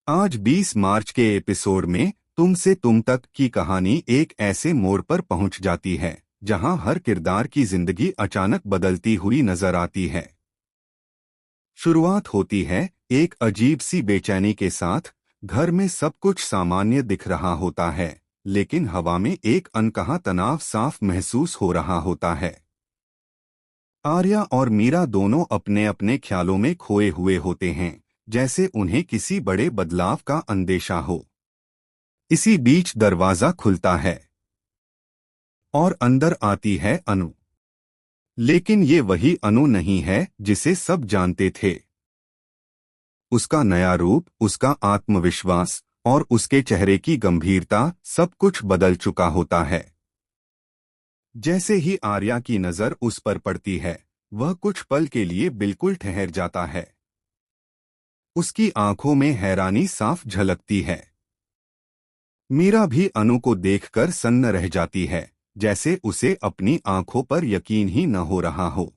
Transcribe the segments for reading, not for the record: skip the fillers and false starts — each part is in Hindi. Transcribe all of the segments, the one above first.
आज 20 मार्च के एपिसोड में तुम से तुम तक की कहानी एक ऐसे मोड़ पर पहुंच जाती है जहां हर किरदार की जिंदगी अचानक बदलती हुई नजर आती है। शुरुआत होती है एक अजीब सी बेचैनी के साथ। घर में सब कुछ सामान्य दिख रहा होता है, लेकिन हवा में एक अनकहा तनाव साफ महसूस हो रहा होता है। आर्या और मीरा दोनों अपने अपने ख्यालों में खोए हुए होते हैं, जैसे उन्हें किसी बड़े बदलाव का अंदेशा हो। इसी बीच दरवाजा खुलता है और अंदर आती है अनु। लेकिन ये वही अनु नहीं है जिसे सब जानते थे। उसका नया रूप, उसका आत्मविश्वास और उसके चेहरे की गंभीरता, सब कुछ बदल चुका होता है। जैसे ही आर्या की नजर उस पर पड़ती है, वह कुछ पल के लिए बिल्कुल ठहर जाता है। उसकी आंखों में हैरानी साफ झलकती है। मीरा भी अनु को देखकर सन्न रह जाती है, जैसे उसे अपनी आंखों पर यकीन ही न हो रहा हो।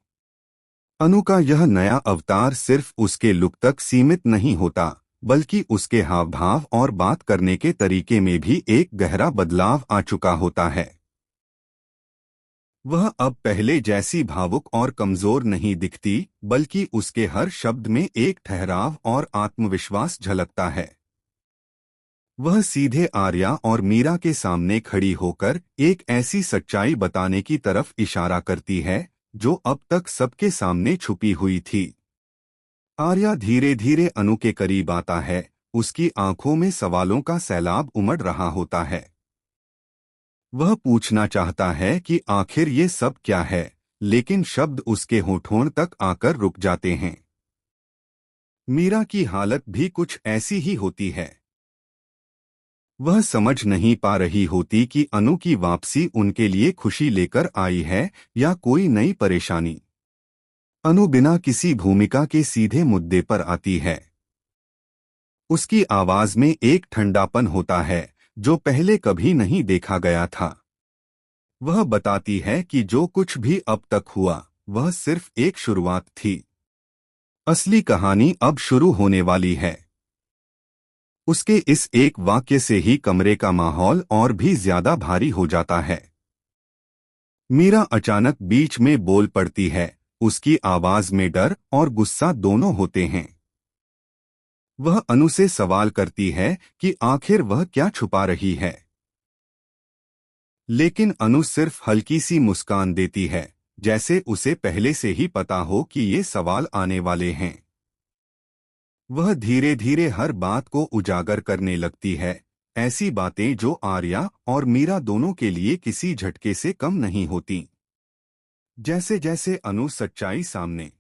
अनु का यह नया अवतार सिर्फ उसके लुक तक सीमित नहीं होता, बल्कि उसके हाव भाव और बात करने के तरीके में भी एक गहरा बदलाव आ चुका होता है। वह अब पहले जैसी भावुक और कमजोर नहीं दिखती, बल्कि उसके हर शब्द में एक ठहराव और आत्मविश्वास झलकता है। वह सीधे आर्या और मीरा के सामने खड़ी होकर एक ऐसी सच्चाई बताने की तरफ इशारा करती है जो अब तक सबके सामने छुपी हुई थी। आर्या धीरे धीरे अनु के करीब आता है, उसकी आंखों में सवालों का सैलाब उमड़ रहा होता है। वह पूछना चाहता है कि आखिर ये सब क्या है, लेकिन शब्द उसके होठों तक आकर रुक जाते हैं। मीरा की हालत भी कुछ ऐसी ही होती है। वह समझ नहीं पा रही होती कि अनु की वापसी उनके लिए खुशी लेकर आई है या कोई नई परेशानी। अनु बिना किसी भूमिका के सीधे मुद्दे पर आती है। उसकी आवाज में एक ठंडापन होता है जो पहले कभी नहीं देखा गया था। वह बताती है कि जो कुछ भी अब तक हुआ, वह सिर्फ एक शुरुआत थी। असली कहानी अब शुरू होने वाली है। उसके इस एक वाक्य से ही कमरे का माहौल और भी ज्यादा भारी हो जाता है। मीरा अचानक बीच में बोल पड़ती है, उसकी आवाज में डर और गुस्सा दोनों होते हैं। वह अनु से सवाल करती है कि आखिर वह क्या छुपा रही है, लेकिन अनु सिर्फ हल्की सी मुस्कान देती है, जैसे उसे पहले से ही पता हो कि ये सवाल आने वाले हैं। वह धीरे धीरे हर बात को उजागर करने लगती है, ऐसी बातें जो आर्या और मीरा दोनों के लिए किसी झटके से कम नहीं होती। जैसे जैसे अनु सच्चाई सामने